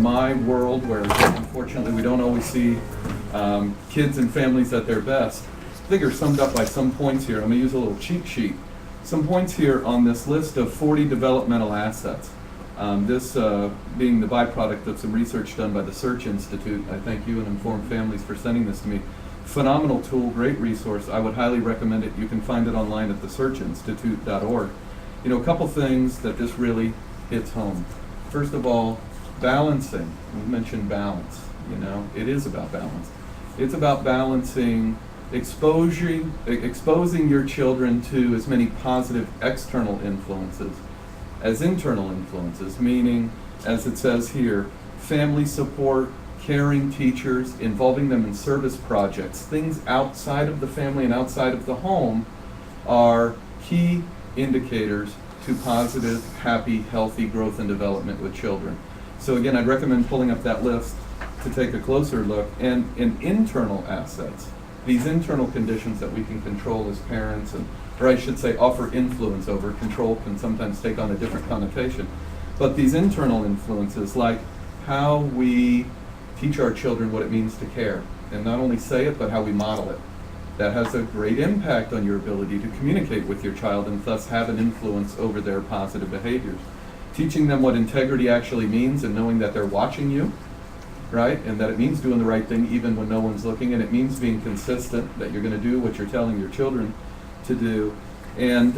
my world, where unfortunately we don't always see kids and families at their best, I think are summed up by some points here. I'm going to use a little cheat sheet. Some points here on this list of 40 developmental assets. This being the byproduct of some research done by the Search Institute. I thank you and Informed Families for sending this to me. Phenomenal tool, great resource. I would highly recommend it. You can find it online at thesearchinstitute.org. You know, a couple things that this really hits home. First of all, balancing. We mentioned balance. You know, it is about balance. It's about balancing exposing your children to as many positive external influences as internal influences, meaning, as it says here, family support, caring teachers, involving them in service projects, things outside of the family and outside of the home are key indicators to positive, happy, healthy growth and development with children. So again, I'd recommend pulling up that list to take a closer look. And in internal assets, these internal conditions that we can control as parents, or I should say offer influence over. Control can sometimes take on a different connotation. But these internal influences, like how we teach our children what it means to care, and not only say it, but how we model it. That has a great impact on your ability to communicate with your child and thus have an influence over their positive behaviors. Teaching them what integrity actually means and knowing that they're watching you, right? And that it means doing the right thing even when no one's looking, and it means being consistent, that you're going to do what you're telling your children to do. And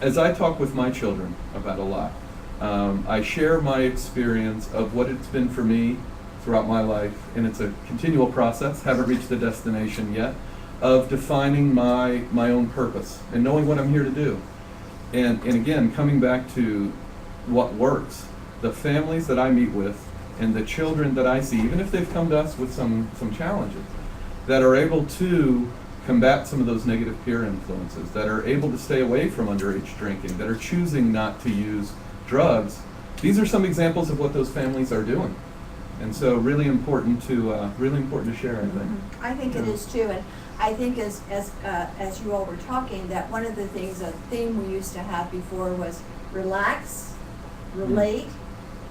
as I talk with my children about a lot, I share my experience of what it's been for me throughout my life, and it's a continual process, haven't reached the destination yet, of defining my own purpose and knowing what I'm here to do. And again, coming back to what works, the families that I meet with and the children that I see, even if they've come to us with some challenges, that are able to combat some of those negative peer influences, that are able to stay away from underage drinking, that are choosing not to use drugs, these are some examples of what those families are doing. And so really important to share, I think. I think it is too, and I think as you all were talking, that one of the things, a theme we used to have before was relax, relate,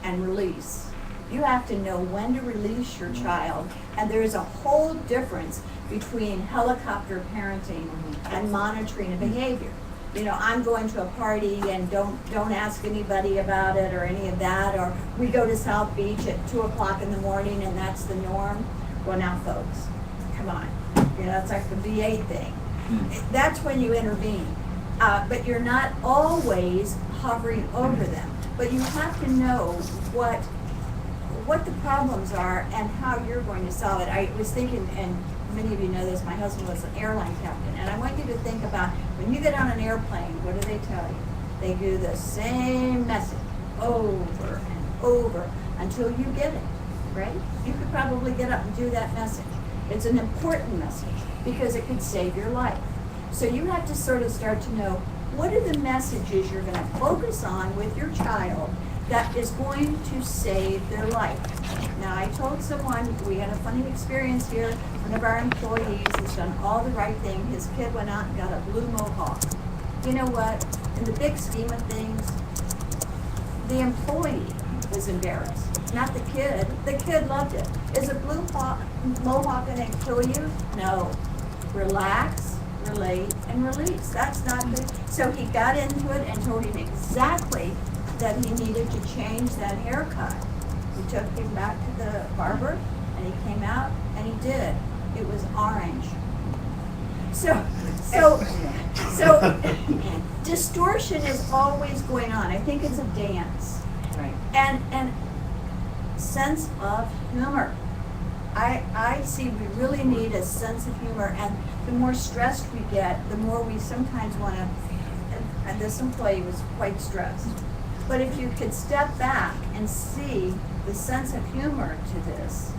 and release. You have to know when to release your child, and there is a whole difference between helicopter parenting and monitoring a behavior. You know, I'm going to a party and don't ask anybody about it or any of that, or we go to South Beach at 2 o'clock in the morning and that's the norm. Well, now folks, come on. You know, it's like the V8 thing. That's when you intervene. But you're not always hovering over them. But you have to know what the problems are and how you're going to solve it. I was thinking, and many of you know this, my husband was an airline captain, and I want you to think about when you get on an airplane, what do they tell you? They do the same message over and over until you get it, right? You could probably get up and do that message. It's an important message because it could save your life. So you have to sort of start to know what are the messages you're going to focus on with your child that is going to save their life. Now, I told someone, we had a funny experience here. One of our employees has done all the right thing. His kid went out and got a blue mohawk. You know what? In the big scheme of things, the employee was embarrassed, not the kid. The kid loved it. Is a blue mohawk going to kill you? No. Relax, relate, and release. That's not good. So he got into it and told him exactly that he needed to change that haircut. We took him back to the barber, and he came out, and he did. It was orange. So distortion is always going on. I think it's a dance. Right. And sense of humor. I see we really need a sense of humor, and the more stressed we get, the more we sometimes want to, and this employee was quite stressed. But if you could step back and see the sense of humor to this,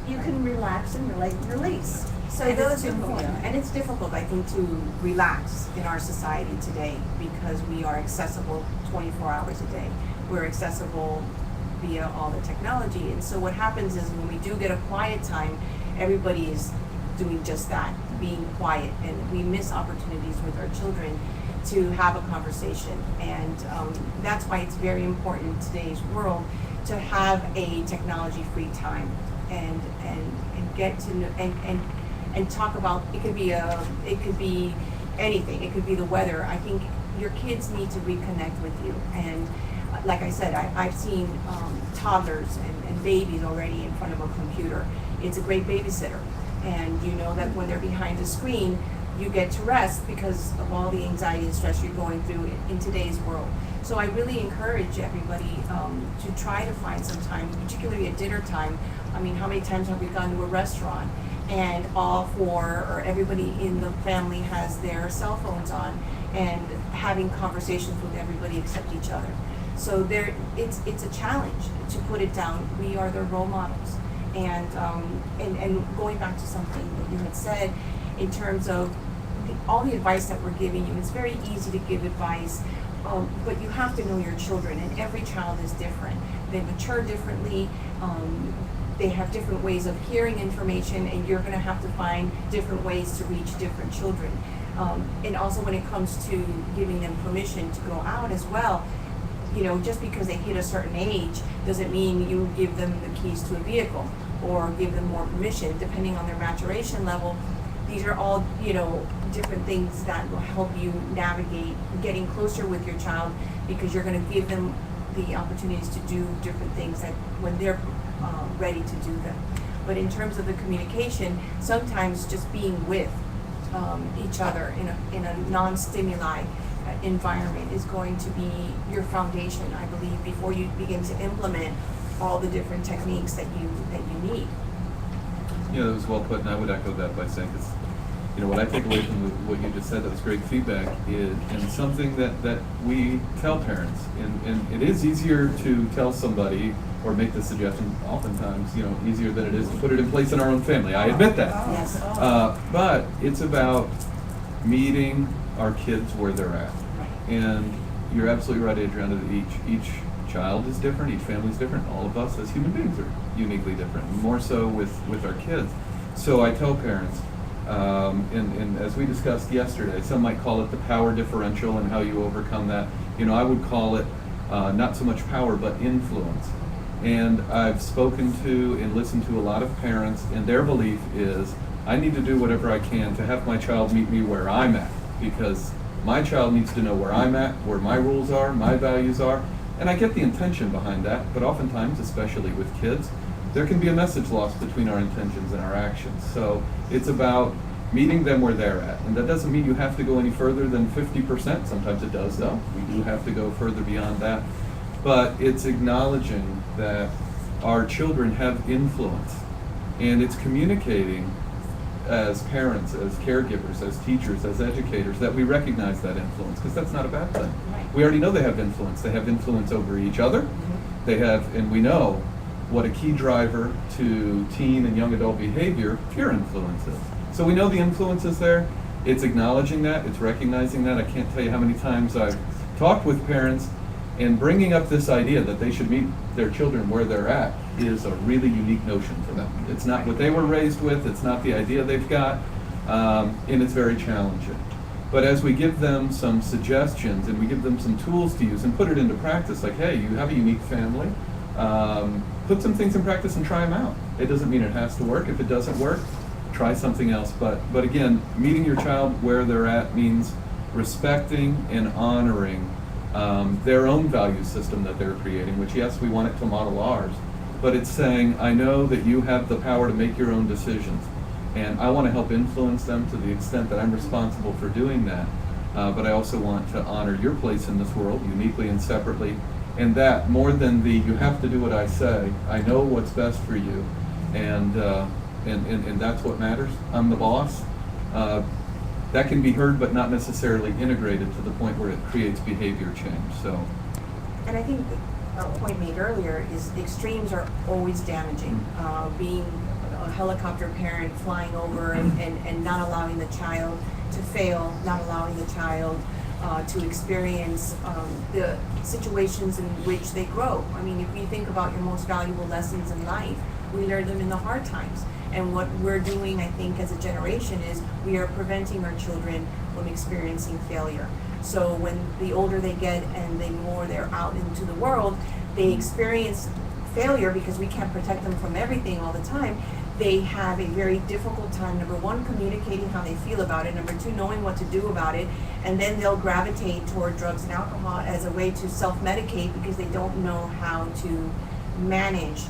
you can relax and relate and release. So And those it's are difficult, important. and it's difficult, I think, to relax in our society today because we are accessible 24 hours a day. We're accessible via all the technology, and so what happens is when we do get a quiet time, everybody is doing just that, being quiet, and we miss opportunities with our children to have a conversation. And that's why it's very important in today's world to have a technology-free time and get to know and talk about, it could be anything, it could be the weather. I think your kids need to reconnect with you, and like I said, I've seen toddlers and babies already in front of a computer. It's a great babysitter, and you know that when they're behind a screen, you get to rest because of all the anxiety and stress you're going through in today's world. So I really encourage everybody to try to find some time, particularly at dinner time. I mean, how many times have we gone to a restaurant and all four or everybody in the family has their cell phones on and having conversations with everybody except each other. So it's a challenge to put it down. We are their role models. And going back to something that you had said in terms of all the advice that we're giving you, it's very easy to give advice, but you have to know your children, and every child is different. They mature differently. They have different ways of hearing information, and you're going to have to find different ways to reach different children. And also when it comes to giving them permission to go out as well, you know, just because they hit a certain age doesn't mean you give them the keys to a vehicle or give them more permission, depending on their maturation level. These are all, you know, different things that will help you navigate getting closer with your child, because you're going to give them the opportunities to do different things that when they're ready to do them. But in terms of the communication, sometimes just being with each other in a non-stimuli environment is going to be your foundation, I believe, before you begin to implement all the different techniques that you need. Yeah, that was well put, and I would echo that by saying, because you know what I take away from what you just said, that was great feedback, is and something that we tell parents, and it is easier to tell somebody or make the suggestion oftentimes, you know, easier than it is to put it in place in our own family. I admit that. Yes. But it's about meeting our kids where they're at. And you're absolutely right, Adriana, that each child is different, each family is different. All of us as human beings are uniquely different, more so with our kids. So I tell parents, and as we discussed yesterday, some might call it the power differential and how you overcome that. You know, I would call it not so much power, but influence. And I've spoken to and listened to a lot of parents, and their belief is, I need to do whatever I can to have my child meet me where I'm at, because my child needs to know where I'm at, where my rules are, my values are. And I get the intention behind that, but oftentimes, especially with kids, there can be a message lost between our intentions and our actions. So it's about meeting them where they're at. And that doesn't mean you have to go any further than 50%. Sometimes it does, though. We do have to go further beyond that. But it's acknowledging that our children have influence. And it's communicating as parents, as caregivers, as teachers, as educators, that we recognize that influence, because that's not a bad thing. Right. We already know they have influence. They have influence over each other. Mm-hmm. They have, and we know what a key driver to teen and young adult behavior peer influence is. So we know the influence is there. It's acknowledging that. It's recognizing that. I can't tell you how many times I've talked with parents, and bringing up this idea that they should meet their children where they're at is a really unique notion for them. It's not what they were raised with. It's not the idea they've got, and it's very challenging. But as we give them some suggestions and we give them some tools to use and put it into practice, like, hey, you have a unique family, put some things in practice and try them out. It doesn't mean it has to work. If it doesn't work, try something else. But again, meeting your child where they're at means respecting and honoring their own value system that they're creating, which, yes, we want it to model ours, but it's saying, I know that you have the power to make your own decisions, and I want to help influence them to the extent that I'm responsible for doing that, but I also want to honor your place in this world, uniquely and separately, and that, more than the, you have to do what I say, I know what's best for you, and that's what matters. I'm the boss. That can be heard, but not necessarily integrated to the point where it creates behavior change. So, And I think a point made earlier is extremes are always damaging. Being a helicopter parent, flying over and not allowing the child to fail, not allowing the child to experience the situations in which they grow. I mean, if you think about your most valuable lessons in life, we learn them in the hard times. And what we're doing, I think, as a generation is we are preventing our children from experiencing failure. So when the older they get and the more they're out into the world, they experience failure, because we can't protect them from everything all the time, they have a very difficult time, number one, communicating how they feel about it, number two, knowing what to do about it, and then they'll gravitate toward drugs and alcohol as a way to self-medicate because they don't know how to manage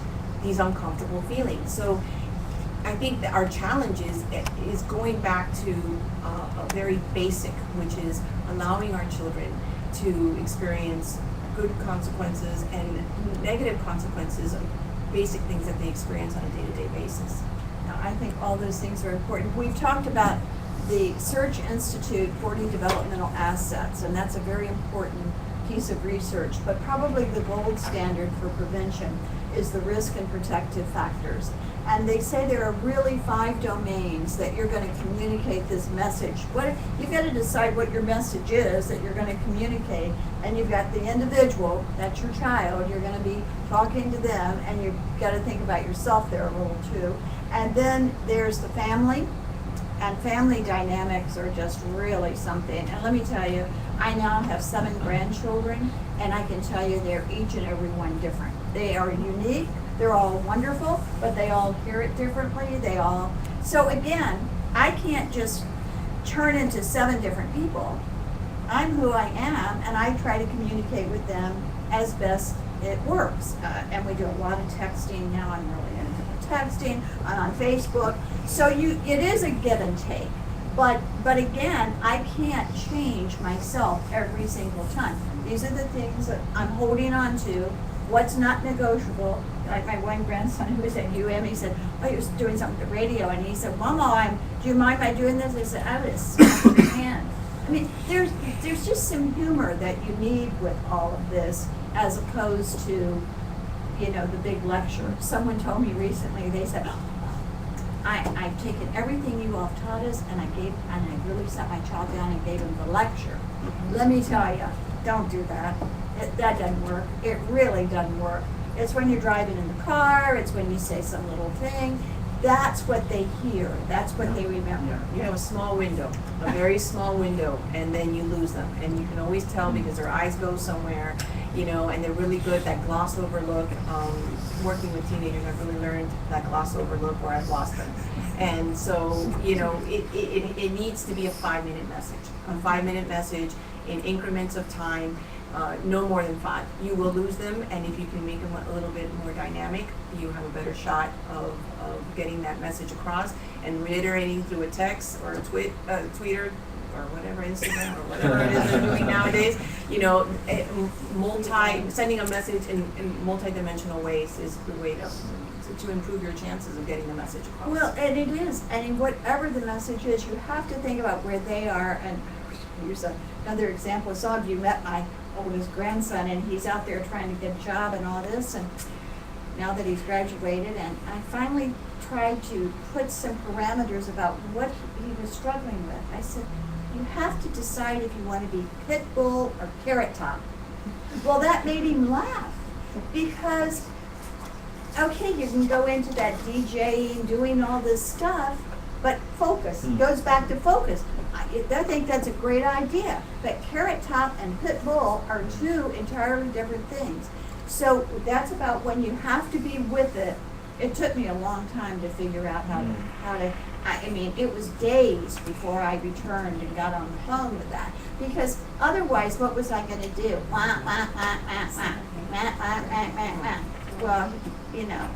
these uncomfortable feelings. So I think that our challenge is going back to a very basic, which is allowing our children to experience good consequences and negative consequences of basic things that they experience on a day-to-day basis. Now, I think all those things are important. We've talked about the Search Institute 40 Developmental Assets, and that's a very important piece of research, but probably the gold standard for prevention is the risk and protective factors. And they say there are really 5 domains that you're going to communicate this message. You've got to decide what your message is that you're going to communicate, and you've got the individual, that's your child, you're going to be talking to them, and you've got to think about yourself there a little too. And then there's the family, and family dynamics are just really something. And let me tell you, I now have 7 grandchildren, and I can tell you they're each and every one different. They are unique. They're all wonderful, but they all hear it differently. So again, I can't just turn into 7 different people. I'm who I am, and I try to communicate with them as best it works. And we do a lot of texting now. I'm really into texting. I'm on Facebook. So it is a give and take. But again, I can't change myself every single time. These are the things that I'm holding on to. What's not negotiable? Like my one grandson who was at UM, he said, he was doing something with the radio, and he said, Mama, do you mind my doing this? I said, I would have smacked your hand. I mean, there's just some humor that you need with all of this, as opposed to, the big lecture. Someone told me recently, they said, I've taken everything you all have taught us, and I really sat my child down and gave him the lecture. Let me tell you, don't do that. That doesn't work. It really doesn't work. It's when you're driving in the car, it's when you say some little thing. That's what they hear. That's what they remember. You have a small window, a very small window, and then you lose them. And you can always tell because their eyes go somewhere, and they're really good, that gloss over look. Working with teenagers, I've really learned that gloss over look where I've lost them. And so, it needs to be a 5-minute message. A 5-minute message in increments of time. No more than 5. You will lose them, and if you can make them a little bit more dynamic, you have a better shot of getting that message across. And reiterating through a text or a Twitter or whatever, Instagram or whatever it is they're doing nowadays, sending a message in multi-dimensional ways is the way to improve your chances of getting the message across. Well, and it is, and whatever the message is, you have to think about where they are. And here's another example. Some of you met my oldest grandson, and he's out there trying to get a job and all this, and now that he's graduated, and I finally tried to put some parameters about what he was struggling with. I said, you have to decide if you want to be pit bull or carrot top. Well, that made him laugh, because okay, you can go into that DJing, doing all this stuff, but focus. Goes back to focus. I think that's a great idea, but carrot top and pit bull are 2 entirely different things. So that's about when you have to be with it. It took me a long time to figure out how to. I mean, it was days before I returned and got on the phone with that, because otherwise, what was I going to do? Well,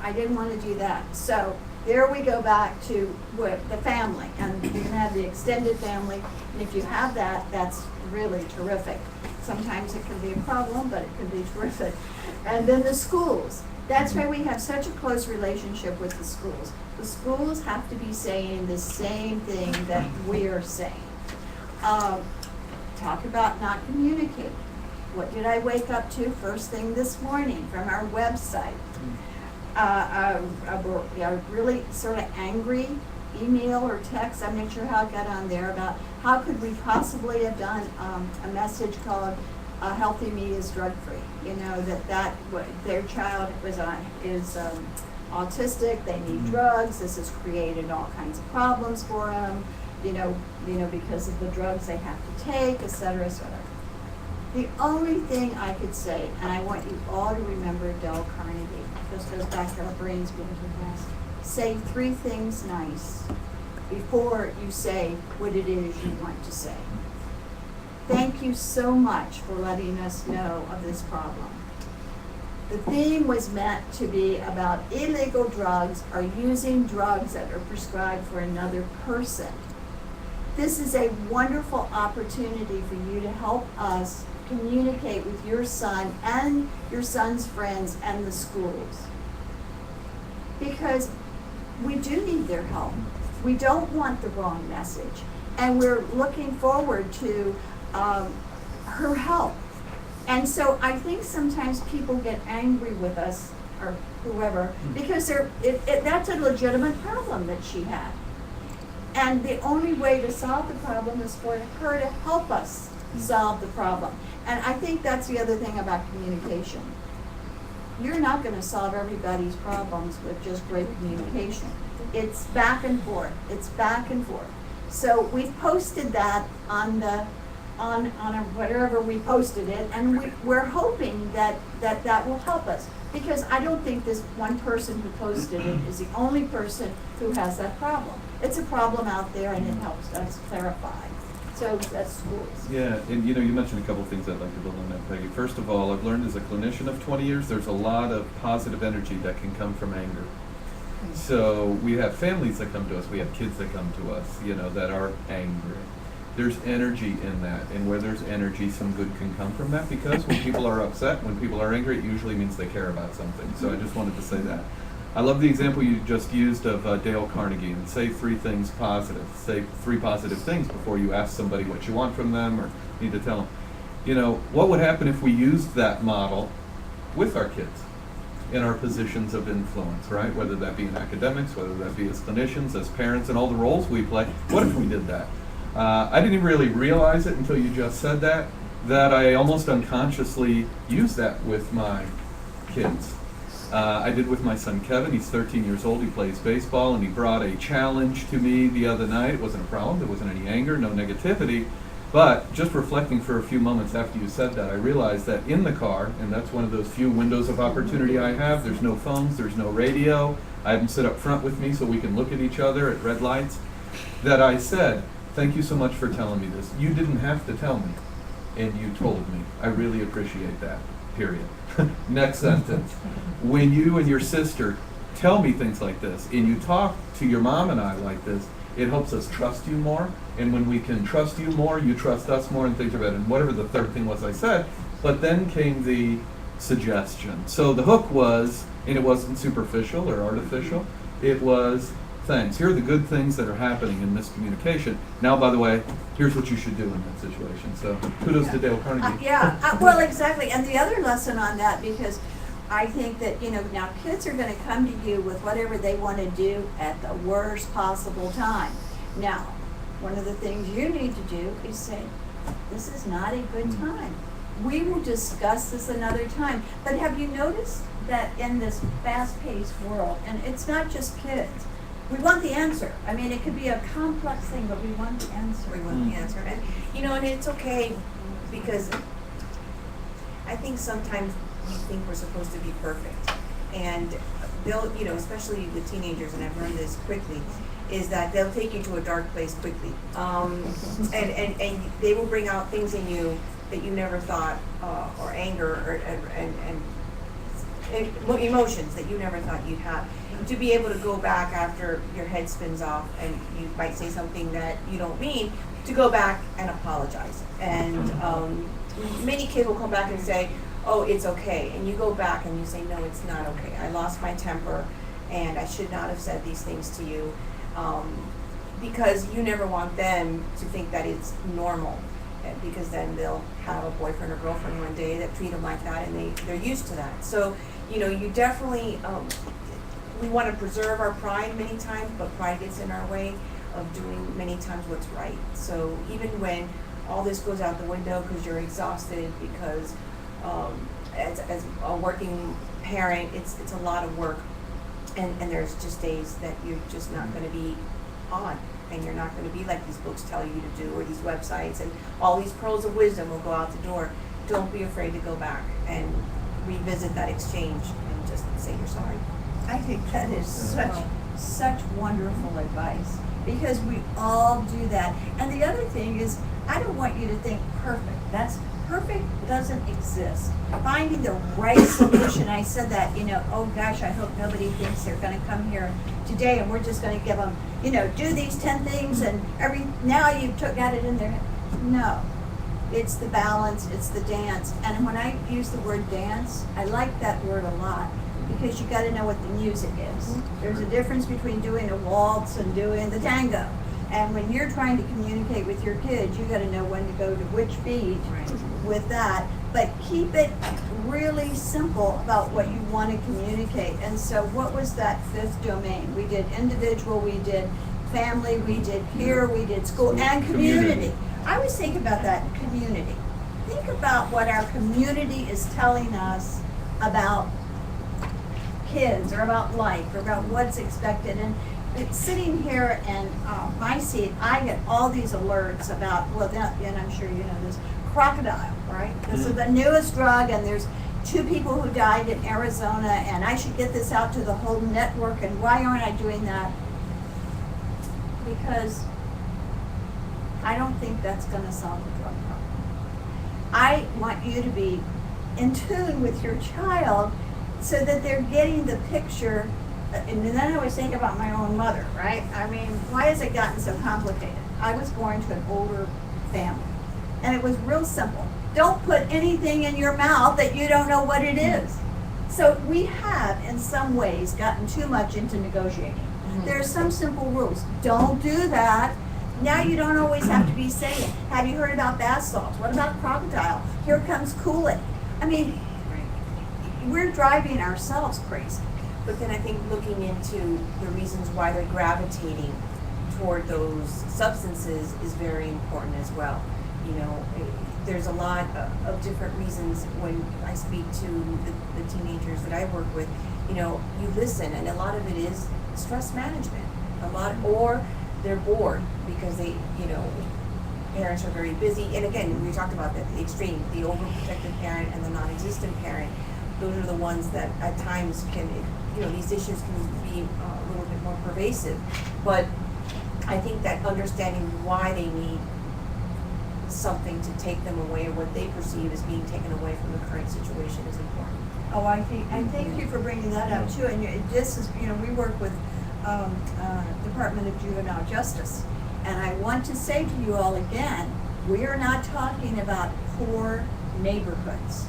I didn't want to do that. So there we go back to the family, and you can have the extended family, and if you have that, that's really terrific. Sometimes it can be a problem, but it can be terrific. And then the schools. That's why we have such a close relationship with the schools. The schools have to be saying the same thing that we're saying. Talk about not communicating. What did I wake up to first thing this morning from our website? A really sort of angry email or text, I'm not sure how it got on there, about how could we possibly have done a message called Healthy Me is Drug-Free. That their child is autistic, they need drugs, this has created all kinds of problems for them, because of the drugs they have to take, et cetera, et cetera. The only thing I could say, and I want you all to remember Dale Carnegie, this goes back to our brains being compressed. Say 3 things nice before you say what it is you want to say. Thank you so much for letting us know of this problem. The theme was meant to be about illegal drugs or using drugs that are prescribed for another person. This is a wonderful opportunity for you to help us communicate with your son and your son's friends and the schools. Because we do need their help. We don't want the wrong message. And we're looking forward to her help. And so I think sometimes people get angry with us or whoever because that's a legitimate problem that she had. And the only way to solve the problem is for her to help us solve the problem. And I think that's the other thing about communication. You're not going to solve everybody's problems with just great communication. It's back and forth. It's back and forth. So we've posted that on whatever we posted it, and we're hoping that will help us. Because I don't think this one person who posted it is the only person who has that problem. It's a problem out there, and it helps us clarify. So that's schools. Yeah, and you mentioned a couple of things I'd like to build on that, Peggy. First of all, I've learned as a clinician of 20 years, there's a lot of positive energy that can come from anger. So we have families that come to us, we have kids that come to us, that are angry. There's energy in that, and where there's energy, some good can come from that, because when people are upset, when people are angry, it usually means they care about something. So I just wanted to say that. I love the example you just used of Dale Carnegie, and say 3 things positive. Say 3 positive things before you ask somebody what you want from them or need to tell them. What would happen if we used that model with our kids in our positions of influence, right? Whether that be in academics, whether that be as clinicians, as parents, and all the roles we play. What if we did that? I didn't really realize it until you just said that I almost unconsciously use that with my kids. I did with my son Kevin. He's 13 years old. He plays baseball, and he brought a challenge to me the other night. It wasn't a problem. There wasn't any anger, no negativity. But just reflecting for a few moments after you said that, I realized that in the car, and that's one of those few windows of opportunity I have, there's no phones, there's no radio. I have him sit up front with me so we can look at each other at red lights, that I said, "Thank you so much for telling me this. You didn't have to tell me, and you told me. I really appreciate that, period." Next sentence. When you and your sister tell me things like this, and you talk to your mom and I like this, it helps us trust you more. And when we can trust you more, you trust us more, and things are better. And whatever the third thing was I said, but then came the suggestion. So the hook was, and it wasn't superficial or artificial, it was, thanks. Here are the good things that are happening in this communication. Now, by the way, here's what you should do in that situation. So kudos to Dale Carnegie. Well, exactly. And the other lesson on that, because I think that, now kids are going to come to you with whatever they want to do at the worst possible time. Now, one of the things you need to do is say, this is not a good time. We will discuss this another time. But have you noticed that in this fast-paced world, and it's not just kids, we want the answer. I mean, it could be a complex thing, but we want the answer. We want the answer. And, and it's okay, because I think sometimes we think we're supposed to be perfect. And they'll, especially with teenagers, and I've learned this quickly, is that they'll take you to a dark place quickly. And they will bring out things in you that you never thought, or anger, and emotions that you never thought you'd have. To be able to go back after your head spins off and you might say something that you don't mean, to go back and apologize. And many kids will come back and say, "Oh, it's okay." And you go back and you say, "No, it's not okay. I lost my temper, and I should not have said these things to you," because you never want them to think that it's normal. Because then they'll have a boyfriend or girlfriend one day that treat them like that, and they're used to that. So, you definitely, we want to preserve our pride many times, but pride gets in our way of doing many times what's right. So even when all this goes out the window because you're exhausted, because as a working parent, it's a lot of work, and there's just days that you're just not going to be on. And you're not going to be like these books tell you to do, or these websites, and all these pearls of wisdom will go out the door. don't be afraid to go back and revisit that exchange and just say you're sorry. I think that is such wonderful advice, because we all do that. And the other thing is, I don't want you to think perfect. Perfect doesn't exist. Finding the right solution, I said that, oh gosh, I hope nobody thinks they're gonna come here today and we're just gonna give them, do these 10 things and now you've got it in their head. No, it's the balance, it's the dance. And when I use the word dance, I like that word a lot, because you gotta know what the music is. There's a difference between doing a waltz and doing the tango. And when you're trying to communicate with your kids, you gotta know when to go to which beat with that. But keep it really simple about what you wanna communicate. And so what was that fifth domain? We did individual, we did family, we did peer, we did school, and community. I always think about that, community. Think about what our community is telling us about kids, or about life, or about what's expected. And it's sitting here in my seat, I get all these alerts about, and I'm sure you know this, crocodile, right? This is the newest drug, and there's 2 people who died in Arizona, and I should get this out to the whole network, and why aren't I doing that? Because I don't think that's gonna solve the drug problem. I want you to be in tune with your child so that they're getting the picture. And then I always think about my own mother, right? I mean, why has it gotten so complicated? I was born to an older family, and it was real simple. Don't put anything in your mouth that you don't know what it is. So we have, in some ways, gotten too much into negotiating. There are some simple rules. Don't do that. Now you don't always have to be saying, have you heard about bath salts? What about crocodile? Here comes Kool-Aid. I mean, we're driving ourselves crazy. But then I think looking into the reasons why they're gravitating toward those substances is very important as well. There's a lot of different reasons when I speak to the teenagers that I work with. You listen, and a lot of it is stress management. Or they're bored because parents are very busy. And again, we talked about that, the extreme, the overprotective parent and the non-existent parent. Those are the ones that at times can, these issues can be a little bit more pervasive. But I think that understanding why they need something to take them away, or what they perceive as being taken away from the current situation, is important. Oh, I thank you for bringing that up too. And this is, we work with Department of Juvenile Justice, and I want to say to you all again, we are not talking about poor neighborhoods.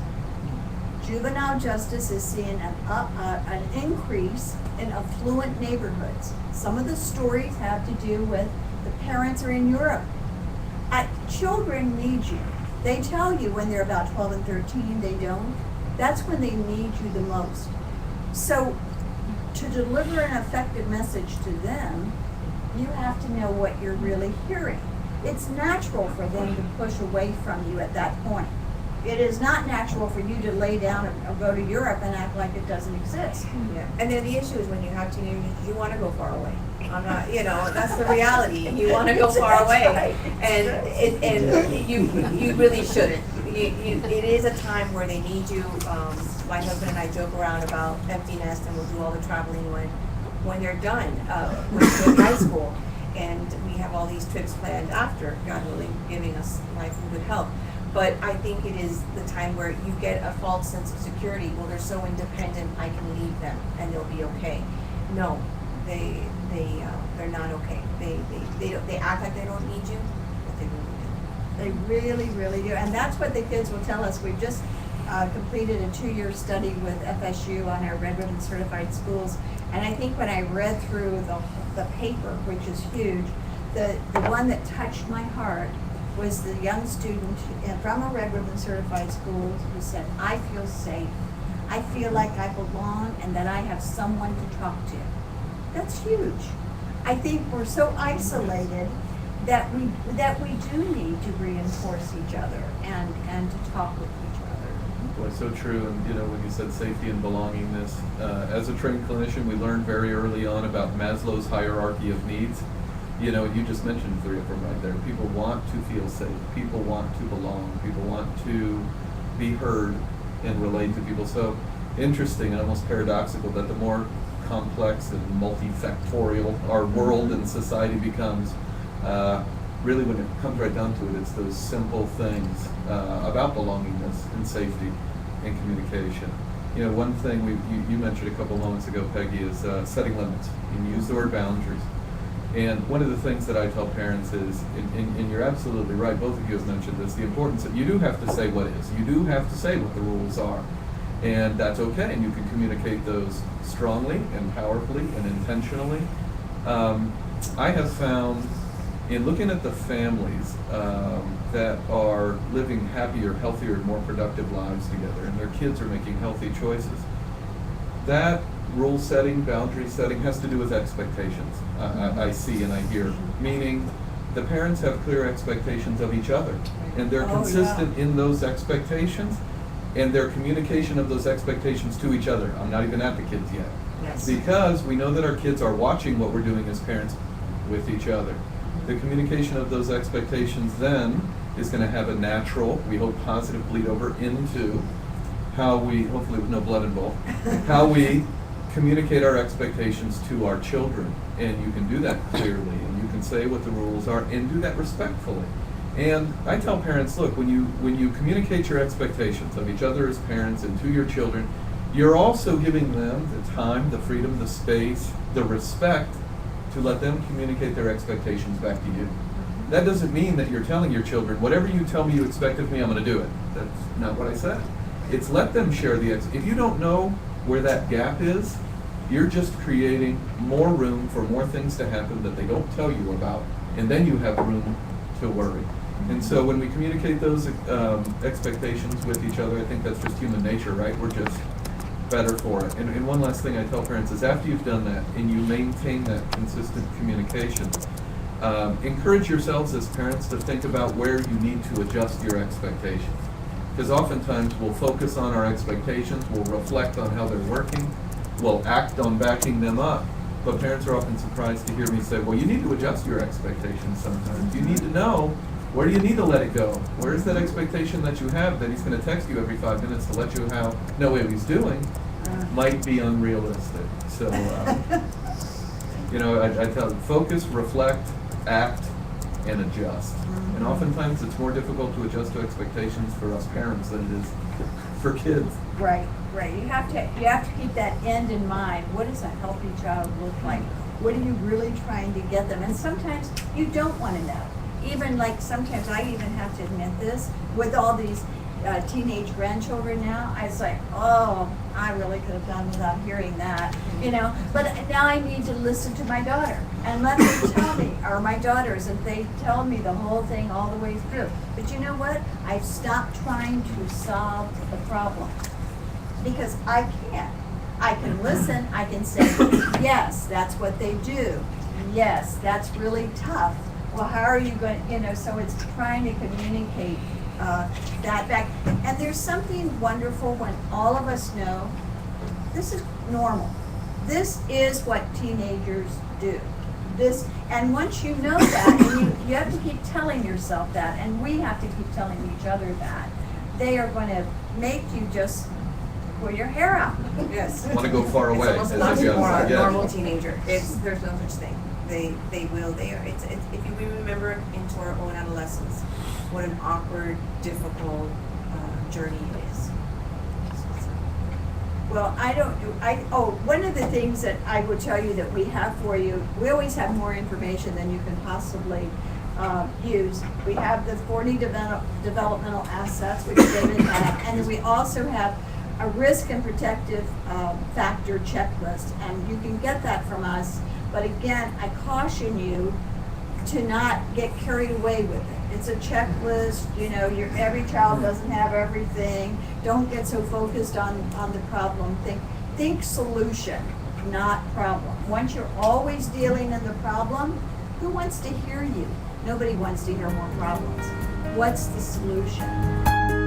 Juvenile justice is seeing an increase in affluent neighborhoods. Some of the stories have to do with the parents are in Europe. Children need you. They tell you when they're about 12 and 13, they don't. That's when they need you the most. So to deliver an effective message to them, you have to know what you're really hearing. It's natural for them to push away from you at that point. It is not natural for you to lay down or go to Europe and act like it doesn't exist. Yeah, and then the issue is when you have teenagers, you want to go far away. I'm not, that's the reality. You want to go far away, right. and you really shouldn't. It is a time where they need you. My husband and I joke around about empty nest, and we'll do all the traveling when they're done with high school, and we have all these trips planned after, God willing, giving us life and good health. But I think it is the time where you get a false sense of security. Well, they're so independent, I can leave them and they'll be okay. No, they're not okay. They act like they don't need you, but they really do. They really, really do. And that's what the kids will tell us. We've just completed a 2-year study with FSU on our Red Ribbon certified schools. And I think when I read through the paper, which is huge, the one that touched my heart was the young student from a Red Ribbon certified school who said, I feel safe. I feel like I belong and that I have someone to talk to. That's huge. I think we're so isolated that we do need to reinforce each other and to talk with each other. Boy, so true. And when you said safety and belongingness, as a trained clinician, we learned very early on about Maslow's hierarchy of needs. You just mentioned 3 of them right there. People want to feel safe. People want to belong. People want to be heard and relate to people. So interesting and almost paradoxical that the more complex and multifactorial our world and society becomes, really when it comes right down to it, it's those simple things about belongingness and safety and communication. You know, one thing you mentioned a couple moments ago, Peggy, is setting limits. And you use the word boundaries. And one of the things that I tell parents is, and you're absolutely right, both of you have mentioned this, the importance that you do have to say what is. You do have to say what the rules are. And that's okay, and you can communicate those strongly and powerfully and intentionally. I have found, in looking at the families that are living happier, healthier, more productive lives together, and their kids are making healthy choices, that rule setting, boundary setting has to do with expectations. I see and I hear, meaning the parents have clear expectations of each other, and they're consistent in those expectations, and their communication of those expectations to each other. I'm not even at the kids yet. Yes. Because we know that our kids are watching what we're doing as parents with each other. The communication of those expectations then is going to have a natural, we hope, positive bleed over into how we, hopefully with no blood involved, how we communicate our expectations to our children. And you can do that clearly, and you can say what the rules are, and do that respectfully. And I tell parents, look, when you communicate your expectations of each other as parents and to your children, you're also giving them the time, the freedom, the space, the respect to let them communicate their expectations back to you. That doesn't mean that you're telling your children, whatever you tell me you expect of me, I'm going to do it. That's not what I said. It's let them share if you don't know where that gap is, you're just creating more room for more things to happen that they don't tell you about, and then you have room to worry. And so when we communicate those expectations with each other, I think that's just human nature, right? We're just better for it. And one last thing I tell parents is, after you've done that and you maintain that consistent communication, encourage yourselves as parents to think about where you need to adjust your expectations. Because oftentimes we'll focus on our expectations, we'll reflect on how they're working, we'll act on backing them up. But parents are often surprised to hear me say, well, you need to adjust your expectations sometimes. You need to know, where do you need to let it go? Where is that expectation that you have that he's going to text you every 5 minutes to let you know what he's doing might be unrealistic. So, you know, I tell them, focus, reflect, act, and adjust. And oftentimes it's more difficult to adjust to expectations for us parents than it is for kids. Right, right. You have to keep that end in mind. What does a healthy child look like? What are you really trying to get them? And sometimes you don't want to know. Even like sometimes I even have to admit this, with all these teenage grandchildren now, I was like, oh, I really could have done without hearing that, you know. But now I need to listen to my daughter and let them tell me, or my daughters, and they tell me the whole thing all the way through. But you know what? I've stopped trying to solve the problem, because I can't. I can listen, I can say, yes, that's what they do. Yes, that's really tough. Well, how are you going, you know, so it's trying to communicate that back. And there's something wonderful when all of us know this is normal. This is what teenagers do. This, and once you know that, and you have to keep telling yourself that, and we have to keep telling each other that, they are going to make you just pull your hair out. Yes. Want to go far away. It's almost not Yes, more a yes. normal teenager. There's no such thing. They are. It's if we remember into our own adolescence, what an awkward, difficult journey it is. Well, one of the things that I will tell you that we have for you, we always have more information than you can possibly use. We have the 40 developmental assets, which David had, and then we also have a risk and protective factor checklist, and you can get that from us. But again, I caution you to not get carried away with it. It's a checklist, you know, every child doesn't have everything. Don't get so focused on the problem. Think solution, not problem. Once you're always dealing in the problem, who wants to hear you? Nobody wants to hear more problems. What's the solution?